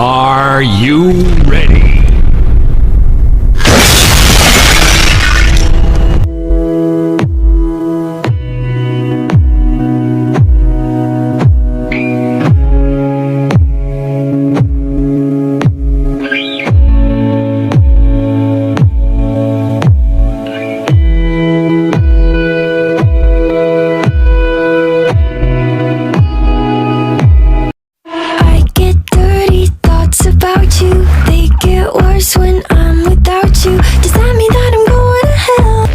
Are you ready? I get dirty thoughts about you. They get worse when I'm without you. Does that mean that I'm going to hell?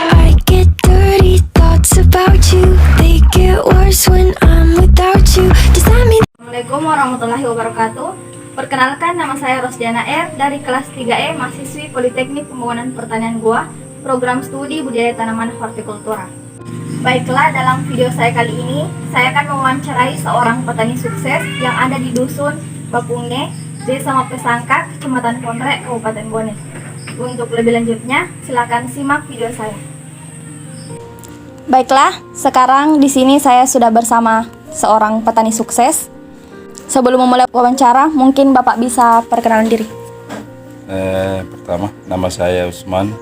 I get dirty thoughts about you. They get worse when I'm without you. Does that mean Assalamualaikum warahmatullahi wabarakatuh. Perkenalkan, nama saya Rosdiana R dari kelas 3E mahasiswi Politeknik Pembangunan Pertanian Goa, program studi budidaya tanaman hortikultura. Baiklah, dalam video saya kali ini, saya akan mewawancarai seorang petani sukses yang ada di Dusun Bapungne, Desa Mapesangka, Kecamatan Ponre, Kabupaten Bone. Untuk lebih lanjutnya, silakan simak video saya. Baiklah, sekarang di sini saya sudah bersama seorang petani sukses. Sebelum memulai wawancara, mungkin Bapak bisa perkenalan diri. Pertama, nama saya Usman,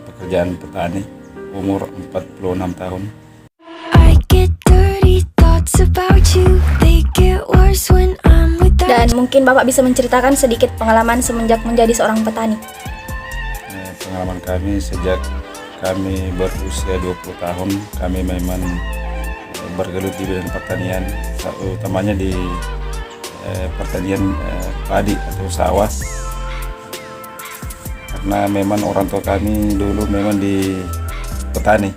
pekerjaan petani, umur 46 tahun. I get dirty thoughts about you. They get worse when I'm without Dan mungkin Bapak bisa menceritakan sedikit pengalaman semenjak menjadi seorang petani. Pengalaman kami sejak kami berusia 20 tahun, kami memang bergelut di bidang pertanian, utamanya di pertanian padi atau sawah. Karena memang orang tua kami dulu memang di petani,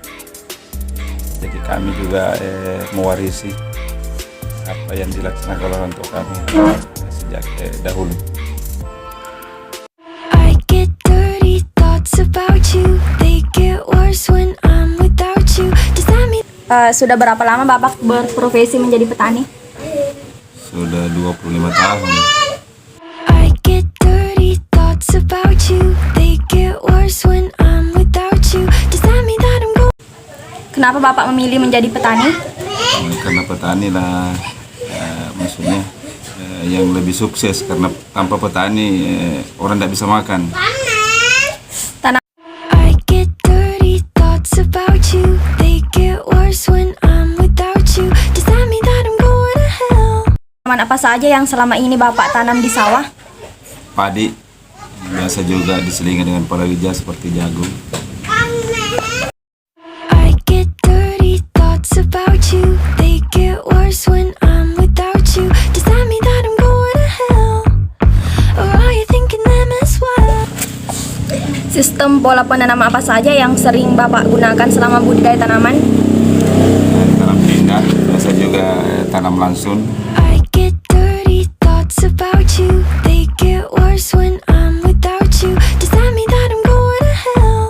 jadi kami juga mewarisi apa yang dilaksanakan oleh orang tua kami sejak dahulu. I get dirty thoughts about you. They get worse when I'm without you. Does that mean Sudah berapa lama Bapak berprofesi menjadi petani? Sudah 25 tahun. I get dirty thoughts about you. They get worse when I'm without you. Does that mean that I'm going? Kenapa Bapak memilih menjadi petani? Karena petani lah maksudnya yang lebih sukses, karena tanpa petani orang tidak bisa makan. I get dirty thoughts about you. They get worse when I'm without you. Does that mean that I'm going to hell? Tanaman apa saja yang selama ini Bapak tanam di sawah? Padi, biasa juga diselingi dengan palawija seperti jagung. I get dirty thoughts about you. They get worse when I'm without you. Does that mean that I'm going to hell? Or are you thinking them as well? Sistem pola penanam apa saja yang sering Bapak gunakan selama budidaya tanaman? Tanam pindah, biasa juga tanam langsung. I get dirty thoughts about you. They get worse when I'm without you. Does that mean that I'm going to hell?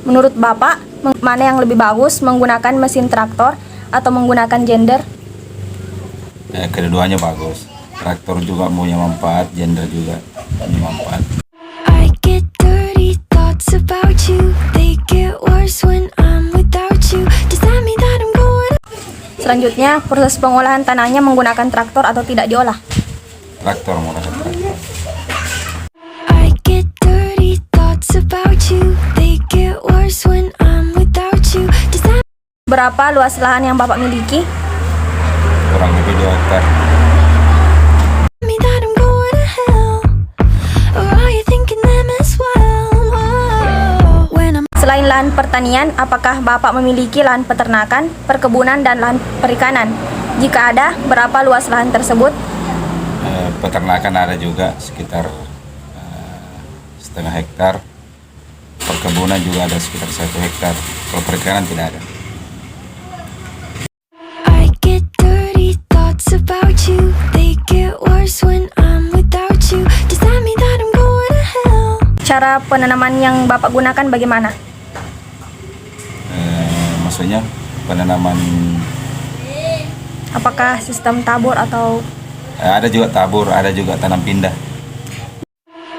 Menurut Bapak, mana yang lebih bagus, menggunakan mesin traktor atau menggunakan gender? Keduanya bagus. Traktor juga punya manfaat, gender juga punya manfaat. I get dirty thoughts about you. They get worse when I'm without Selanjutnya, proses pengolahan tanahnya menggunakan traktor atau tidak diolah? Traktor, menggunakan traktor. I get dirty thoughts about you. They get worse when I'm without you. Does that Berapa luas lahan yang Bapak miliki? Kurang lebih 2 hektar. mean that I'm going to hell? Or are you thinking them as well? Whoa. When I'm Selain lahan pertanian, apakah Bapak memiliki lahan peternakan, perkebunan, dan lahan perikanan? Jika ada, berapa luas lahan tersebut? Peternakan ada juga sekitar setengah hektar. Perkebunan juga ada sekitar 1 hektar. Kalau perikanan tidak ada. I get dirty thoughts about you. They get worse when I'm without you. Does that mean that I'm going to hell? Cara penanaman yang Bapak gunakan bagaimana? Maksudnya penanaman Apakah sistem tabur atau ada juga tabur, ada juga tanam pindah.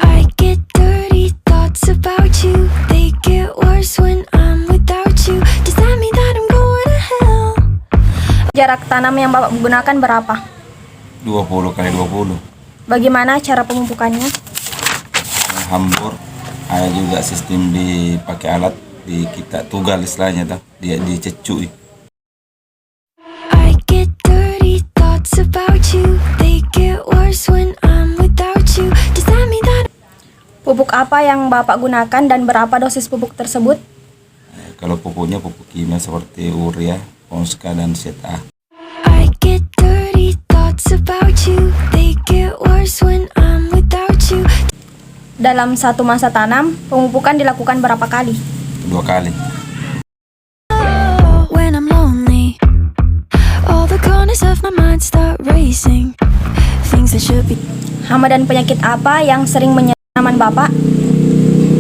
I get dirty thoughts about you. They get worse when I'm without you. Does that mean that I'm going to hell? jarak tanam yang Bapak gunakan berapa? 20 kali 20. Bagaimana cara pemupukannya? Hambur, ada juga sistem dipakai alat di kita tugal istilahnya tuh, dia dicecui. I get dirty thoughts about you. They get worse when I'm without you. Does that mean that Pupuk apa yang Bapak gunakan dan berapa dosis pupuk tersebut? Kalau pupuknya pupuk kimia seperti urea, Ponska, dan ZA. I get dirty thoughts about you. They get worse when I'm without you. Dalam satu masa tanam, pemupukan dilakukan berapa kali? 2 kali. When I'm lonely, all the corners of my mind start racing. Things that should be. Hama dan penyakit apa yang sering menyerang tanaman Bapak?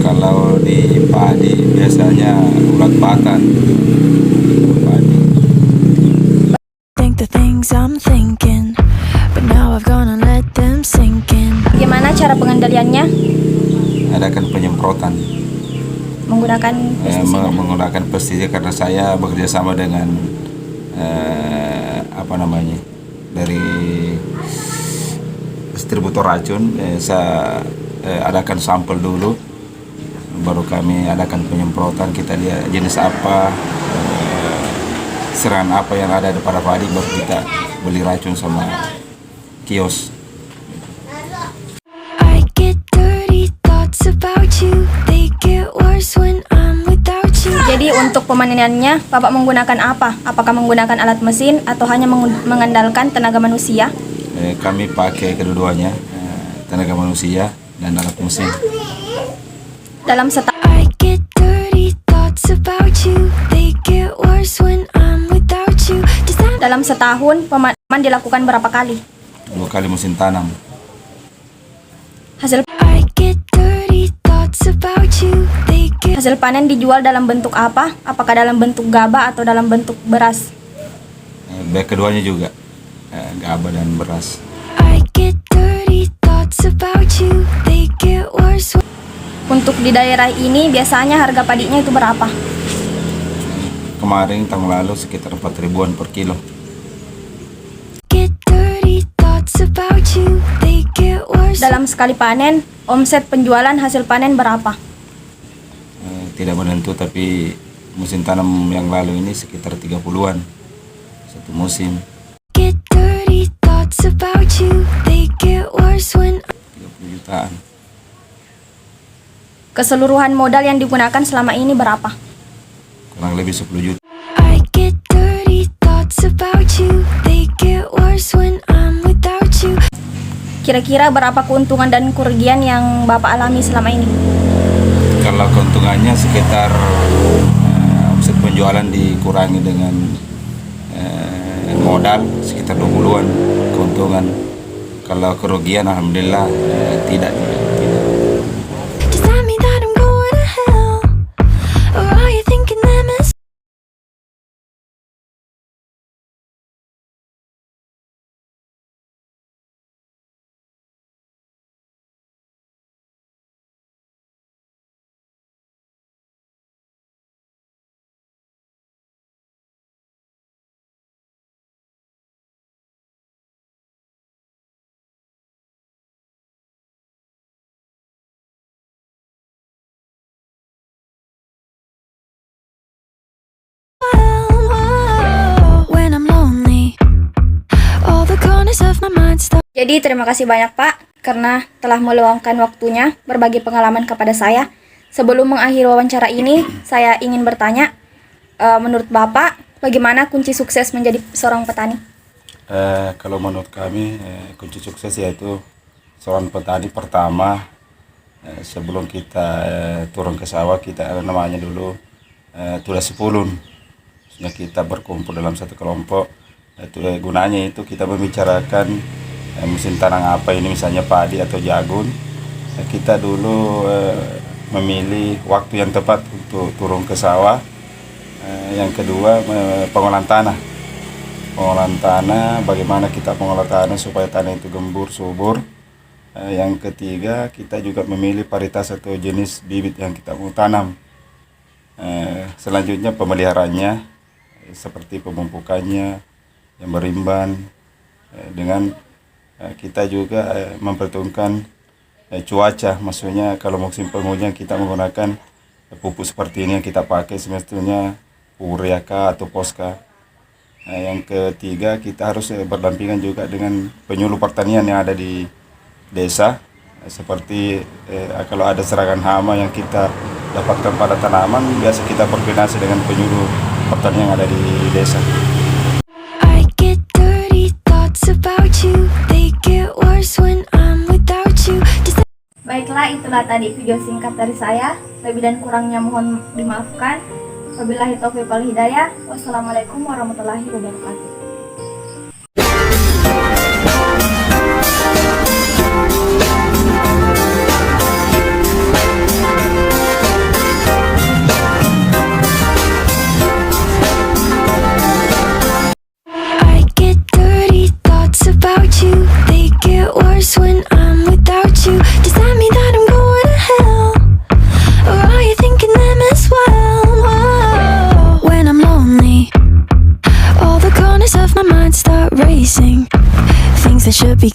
Kalau di padi biasanya ulat batan. Padi. Think the things I'm thinking, but now I've gone and let them sink in. Bagaimana cara pengendaliannya? Adakan penyemprotan. Menggunakan pestisida. Menggunakan pestisida karena saya bekerja sama dengan dari distributor racun. Saya adakan sampel dulu, baru kami adakan penyemprotan. Kita lihat jenis apa, serangan apa yang ada pada padi, baru kita beli racun sama kios. I get dirty thoughts about you. They get worse when I'm without you. Jadi untuk pemanenannya, Bapak menggunakan apa? Apakah menggunakan alat mesin atau hanya mengandalkan tenaga manusia? Kami pakai kedua-duanya, tenaga manusia dan alat mesin. Dalam setahun, I get dirty thoughts about you. They get worse when I'm without you. Does that dalam setahun pemadaman dilakukan berapa kali? 2 kali musim tanam. Hasil I get dirty thoughts about you. They get hasil panen dijual dalam bentuk apa? Apakah dalam bentuk gabah atau dalam bentuk beras? Baik keduanya juga, gabah dan beras. I get dirty thoughts about you. They get worse when Untuk di daerah ini biasanya harga padinya itu berapa? Kemarin tahun lalu sekitar 4 ribuan per kilo. get dirty thoughts about you. They get worse. Dalam sekali panen, omset penjualan hasil panen berapa? Tidak menentu, tapi musim tanam yang lalu ini sekitar 30-an satu musim. Get dirty thoughts about you. They get worse when 30 jutaan. Keseluruhan modal yang digunakan selama ini berapa? Kurang lebih 10 juta. I get dirty thoughts about you. They get worse when I'm without you. Kira-kira berapa keuntungan dan kerugian yang Bapak alami selama ini? Kalau keuntungannya sekitar omset penjualan dikurangi dengan modal sekitar 20-an keuntungan. Kalau kerugian alhamdulillah tidak. corners of my mind start. Jadi terima kasih banyak Pak karena telah meluangkan waktunya berbagi pengalaman kepada saya. Sebelum mengakhiri wawancara ini, saya ingin bertanya, menurut Bapak, bagaimana kunci sukses menjadi seorang petani? Kalau menurut kami kunci sukses yaitu seorang petani pertama sebelum kita turun ke sawah kita namanya dulu tulis sepulun. Maksudnya kita berkumpul dalam satu kelompok. Gunanya itu kita membicarakan musim tanam apa ini, misalnya padi atau jagung. Kita dulu memilih waktu yang tepat untuk turun ke sawah. Yang kedua pengolahan tanah. Pengolahan tanah, bagaimana kita mengolah tanah supaya tanah itu gembur, subur. Yang ketiga kita juga memilih varietas atau jenis bibit yang kita mau tanam. Selanjutnya pemeliharaannya seperti pemupukannya yang berimban, dengan kita juga memperhitungkan cuaca. Maksudnya kalau musim penghujan kita menggunakan pupuk seperti ini yang kita pakai semestinya urea atau poska. Yang ketiga kita harus berdampingan juga dengan penyuluh pertanian yang ada di desa, seperti kalau ada serangan hama yang kita dapatkan pada tanaman, biasa kita koordinasi dengan penyuluh pertanian yang ada di desa. I get dirty thoughts about you. They get worse when I'm without you. Baiklah, itulah tadi video singkat dari saya. Lebih dan kurangnya mohon dimaafkan. Wabillahi taufiq wal hidayah. Wassalamualaikum warahmatullahi wabarakatuh. I get dirty thoughts about you. They get worse when I'm without you. Does that mean that I'm going to hell? Or are you thinking them as well? Whoa. When I'm lonely, all the corners of my mind start racing. Things that should be